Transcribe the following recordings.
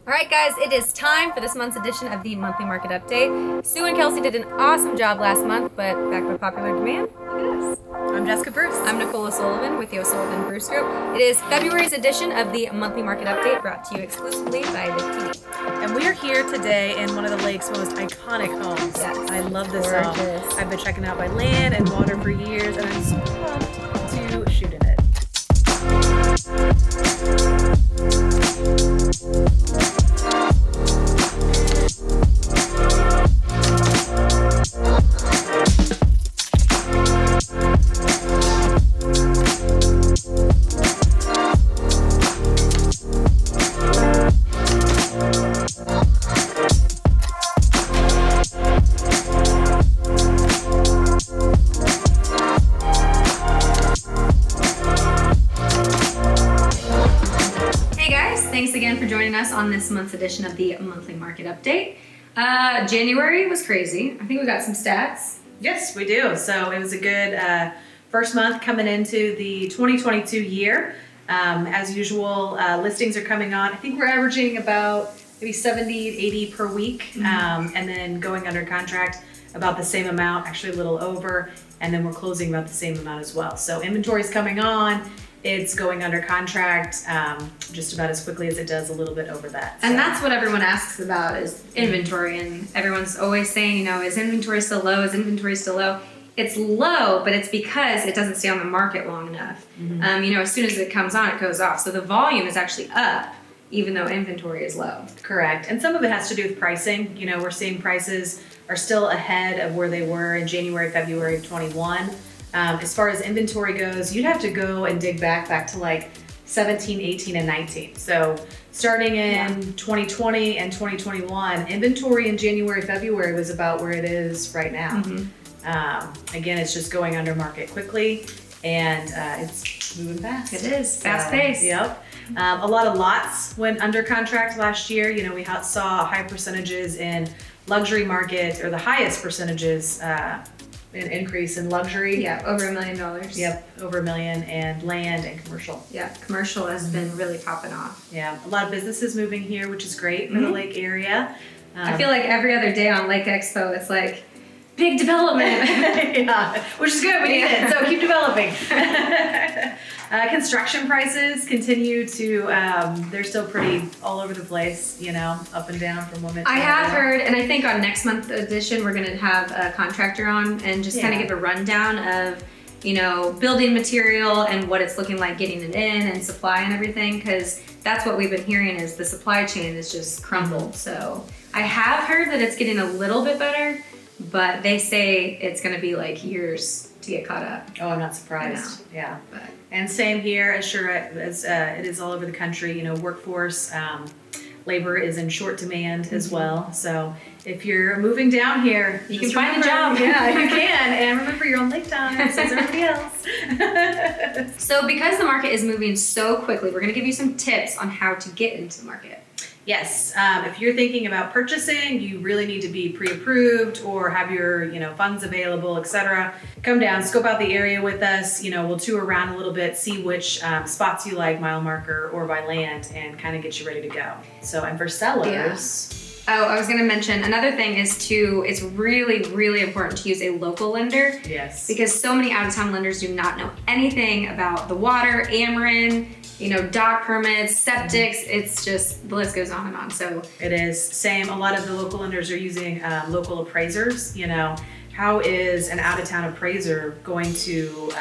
All right, guys, it is time for this month's edition of the Monthly Market Update. Sue and Kelsey did an awesome job last month, but backed by popular demand, look at us. I'm Jessica Bruce. I'm Nicole O'Sullivan with the O'Sullivan Bruce Group. It is February's edition of the Monthly Market Update, brought to you exclusively by the PD. And we are here today in one of the lake's most iconic homes. Yes. I love this home. Gorgeous. I've been checking out by land and water for years, and I'm so pumped to shoot in it. Thanks again for joining us on this month's edition of the Monthly Market Update. January was crazy. I think we got some stats. Yes, we do. So it was a good first month coming into the 2022 year. As usual, listings are coming on. I think we're averaging about maybe 70, 80 per week, and then going under contract about the same amount, actually a little over, and then we're closing about the same amount as well. So inventory's coming on. It's going under contract just about as quickly as it does, a little bit over that. So. And that's what everyone asks about is inventory. And everyone's always saying, is inventory still low? Is inventory still low? It's low, but it's because it doesn't stay on the market long enough. As soon as it comes on, it goes off. So the volume is actually up, even though inventory is low. Correct. And some of it has to do with pricing. We're seeing prices are still ahead of where they were in January, February of 21. As far as inventory goes, you'd have to go and dig back to like 17, 18, and 19. So starting in 2020 and 2021, inventory in January, February was about where it is right now. Again, it's just going under market quickly, and it's moving fast. It is, fast paced. Yep. A lot of lots went under contract last year. We saw high percentages in luxury market, or the highest percentages an increase in luxury. Yeah, over $1 million. Yep, over $1 million, and land and commercial. Yeah, commercial has been really popping off. Yeah, a lot of businesses moving here, which is great for the lake area. I feel like every other day on Lake Expo, it's like big development. Yeah, which is good. We need it. So keep developing. Construction prices continue to, they're still pretty all over the place, up and down from women. I have heard, and I think on next month's edition, we're going to have a contractor on and just kind of give a rundown of, building material and what it's looking like getting it in and supply and everything, because that's what we've been hearing is the supply chain is just crumbled. So I have heard that it's getting a little bit better, but they say it's going to be like years to get caught up. Oh, I'm not surprised. Yeah. And same here, as sure as it is all over the country. Workforce, labor is in short demand as well. So if you're moving down here, you can find a job. Yeah, you can. And remember, you're on lake time, so is everybody else. So because the market is moving so quickly, we're going to give you some tips on how to get into the market. Yes, if you're thinking about purchasing, you really need to be pre-approved or have your, funds available, etc. Come down, scope out the area with us. We'll tour around a little bit, see which spots you like, mile marker or by land, and kind of get you ready to go. So, and for sellers. Oh, I was going to mention another thing is it's really, really important to use a local lender. Yes. Because so many out-of-town lenders do not know anything about the water, Ameren, dock permits, septics. It's just, the list goes on and on. So it is same. A lot of the local lenders are using local appraisers. How is an out-of-town appraiser going to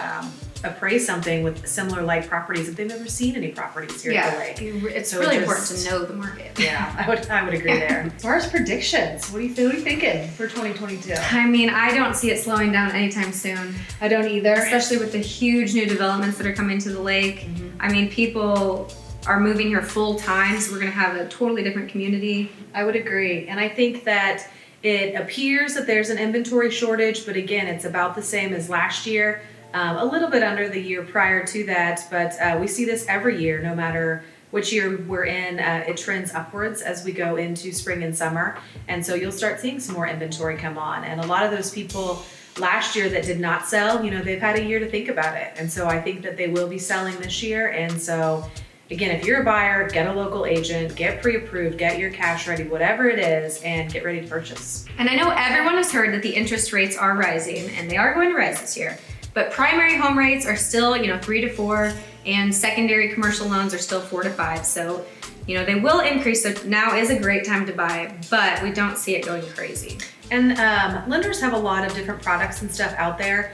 appraise something with similar like properties if they've never seen any properties here at the lake? It's so really important to know the market. Yeah, I would agree there. As far as predictions, what are you thinking for 2022? I mean, I don't see it slowing down anytime soon. I don't either. Especially with the huge new developments that are coming to the lake. I mean, people are moving here full time, so we're going to have a totally different community. I would agree. And I think that it appears that there's an inventory shortage, but again, it's about the same as last year. A little bit under the year prior to that, but we see this every year, no matter which year we're in. It trends upwards as we go into spring and summer. And so you'll start seeing some more inventory come on. And a lot of those people last year that did not sell, they've had a year to think about it. And so I think that they will be selling this year. And so again, if you're a buyer, get a local agent, get pre-approved, get your cash ready, whatever it is, and get ready to purchase. And I know everyone has heard that the interest rates are rising, and they are going to rise this year. But primary home rates are still, 3 to 4, and secondary commercial loans are still 4 to 5. So, they will increase. So now is a great time to buy, but we don't see it going crazy. And lenders have a lot of different products and stuff out there.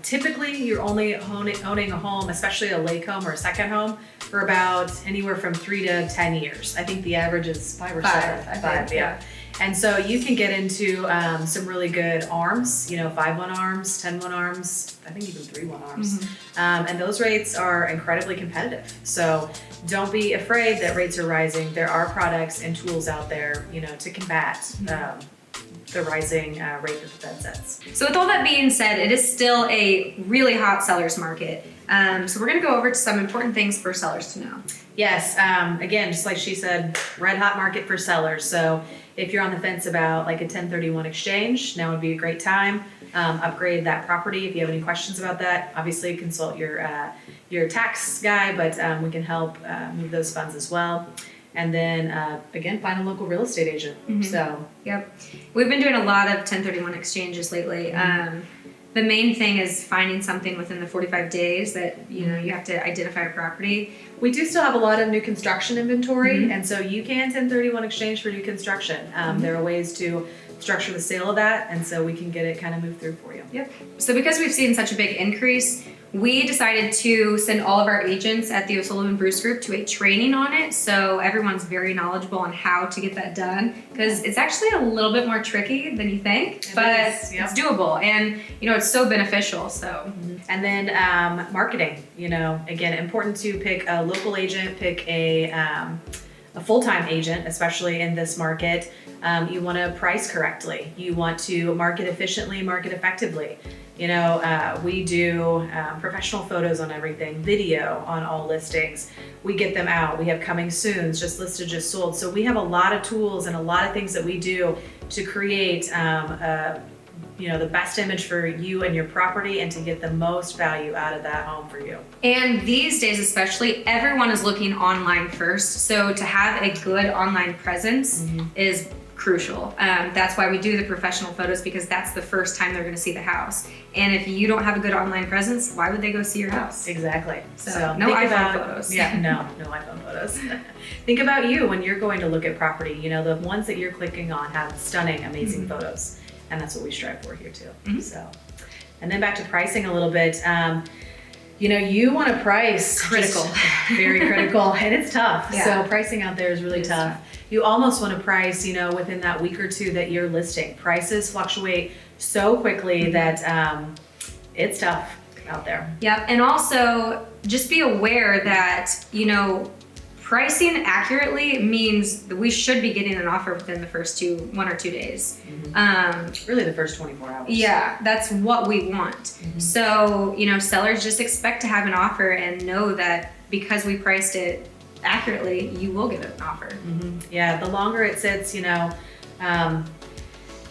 Typically, you're only owning a home, especially a lake home or a second home, for about anywhere from 3 to 10 years. I think the average is 5 or 7. Five, yeah. And so you can get into some really good arms, 5-1 arms, 10-1 arms, I think even 3-1 arms. And those rates are incredibly competitive. So don't be afraid that rates are rising. There are products and tools out there, to combat the rising rate that the Fed sets. So with all that being said, it is still a really hot seller's market. So we're gonna go over to some important things for sellers to know. Yes, again, just like she said, red hot market for sellers. So if you're on the fence about like a 1031 exchange, now would be a great time. Upgrade that property. If you have any questions about that, obviously consult your tax guy, but we can help move those funds as well. And then again, find a local real estate agent. So yep, we've been doing a lot of 1031 exchanges lately. The main thing is finding something within the 45 days that you have to identify a property. We do still have a lot of new construction inventory, and so you can 1031 exchange for new construction. There are ways to structure the sale of that, and so we can get it kind of moved through for you. Yep. So because we've seen such a big increase, we decided to send all of our agents at the O'Sullivan Bruce Group to a training on it, so everyone's very knowledgeable on how to get that done, because it's actually a little bit more tricky than you think, but it's doable, and it's so beneficial. So and then marketing, again, important to pick a local agent, pick a full-time agent, especially in this market. You want to price correctly. You want to market efficiently, market effectively. We do professional photos on everything, video on all listings. We get them out. We have coming soons, just listed, just sold. So we have a lot of tools and a lot of things that we do to create the best image for you and your property, and to get the most value out of that home for you. And these days especially, everyone is looking online first. So to have a good online presence is crucial. That's why we do the professional photos, because that's the first time they're going to see the house. And if you don't have a good online presence, why would they go see your house? Exactly. So no iPhone photos. Yeah, no iPhone photos. Think about you when you're going to look at property. The ones that you're clicking on have stunning, amazing photos. And that's what we strive for here too. So, and then back to pricing a little bit. You want to price critical, very critical, and it's tough. Yeah. So pricing out there is really tough. You almost want to price, within that week or two that you're listing. Prices fluctuate so quickly that it's tough out there. Yep, and also just be aware that pricing accurately means that we should be getting an offer within the first 1 or 2 days. Really the first 24 hours. Yeah, that's what we want. So, sellers just expect to have an offer and know that because we priced it accurately, you will get an offer. Yeah, the longer it sits,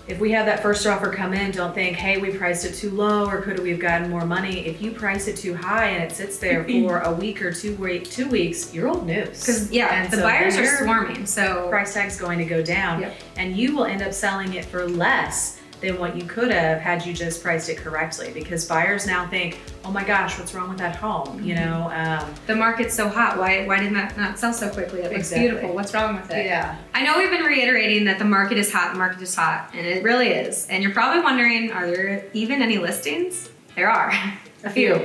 if we have that first offer come in, don't think, hey, we priced it too low, or could we have gotten more money? If you price it too high and it sits there for a week or 2 weeks, you're old news. Because the buyers are swarming, so price tag's going to go down, and you will end up selling it for less than what you could have had you just priced it correctly, because buyers now think, oh my gosh, what's wrong with that home? The market's so hot. Why did that not sell so quickly? It looks beautiful. What's wrong with it? Yeah. I know we've been reiterating that the market is hot, and it really is. And you're probably wondering, are there even any listings? There are. A few.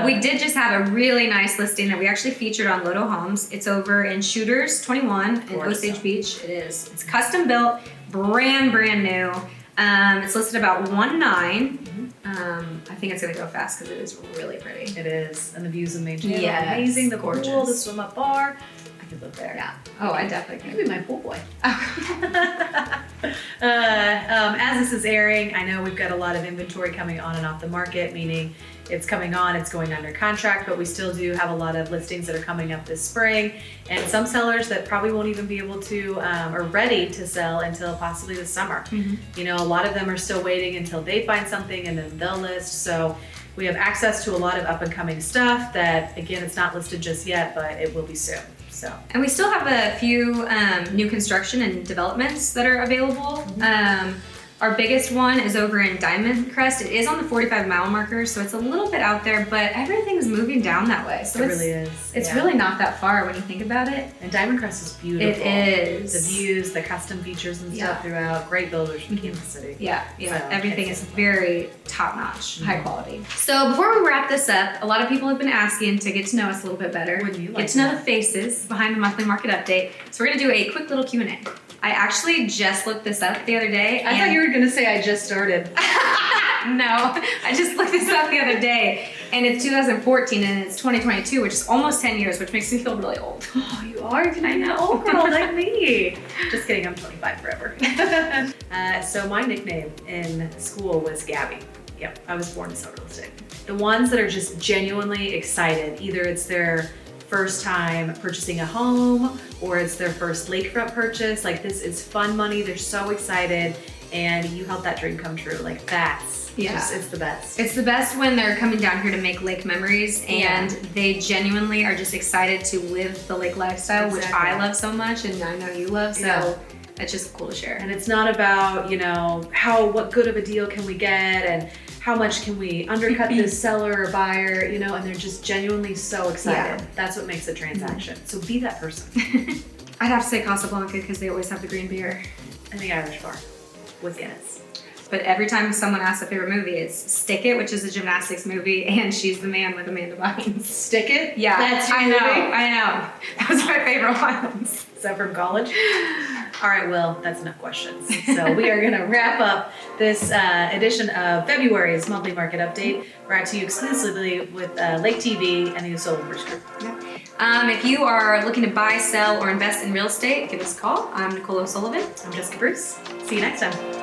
We did just have a really nice listing that we actually featured on Lodo Homes. It's over in Shooters 21 in Osage Beach. It is. It's custom built, brand new. It's listed about 1.9. I think it's gonna go fast because it is really pretty. It is, and the views of Main Channel are amazing. The gorgeous. pool, the swim up bar. I could live there. Yeah. Oh, I definitely could. You could be my pool boy. As this is airing, I know we've got a lot of inventory coming on and off the market, meaning it's coming on, it's going under contract, but we still do have a lot of listings that are coming up this spring, and some sellers that probably won't even be able to or ready to sell until possibly the summer. A lot of them are still waiting until they find something and then they'll list. So We have access to a lot of up and coming stuff that, again, it's not listed just yet, but it will be soon. So. And we still have a few new construction and developments that are available. Our biggest one is over in Diamond Crest. It is on the 45-mile marker, so it's a little bit out there, but everything's moving down that way. So it really is. It's really not that far when you think about it. And Diamond Crest is beautiful. It is. The views, the custom features and stuff throughout. Great builders from Kansas City. Yeah. So, everything is very top-notch, high quality. So before we wrap this up, a lot of people have been asking to get to know us a little bit better. Would you like get to know the faces behind the monthly market update. So we're gonna do a quick little Q&A. I actually just looked this up the other day. I thought you were going to say I just started. No, I just looked this up the other day, and it's 2014 and it's 2022, which is almost 10 years, which makes me feel really old. Oh, you are? I know. Old girl like me. Just kidding, I'm 25 forever. So my nickname in school was Gabby. Yep, I was born to sell real estate. The ones that are just genuinely excited, either it's their first time purchasing a home or it's their first lakefront purchase, like this is fun money, they're so excited, and you help that dream come true. Like that's it's the best. It's the best when they're coming down here to make lake memories and they genuinely are just excited to live the lake lifestyle, which I love so much and I know you love, so it's just cool to share. And it's not about, what good of a deal can we get and how much can we undercut this seller or buyer, and they're just genuinely so excited. That's what makes a transaction. So be that person. I'd have to say Casablanca because they always have the green beer. And the Irish bar with Guinness. But every time someone asks a favorite movie, it's Stick It, which is a gymnastics movie, and She's the Man with Amanda Bynes. Stick It? Yeah, that's your movie? I know. That was my favorite ones. Is that from college? All right, Will, that's enough questions. So we are gonna wrap up this edition of February's Monthly Market Update, brought to you exclusively with Lake TV and the Ozarks Group. If you are looking to buy, sell, or invest in real estate, give us a call. I'm Nicole O'Sullivan. I'm Jessica Bruce. See you next time.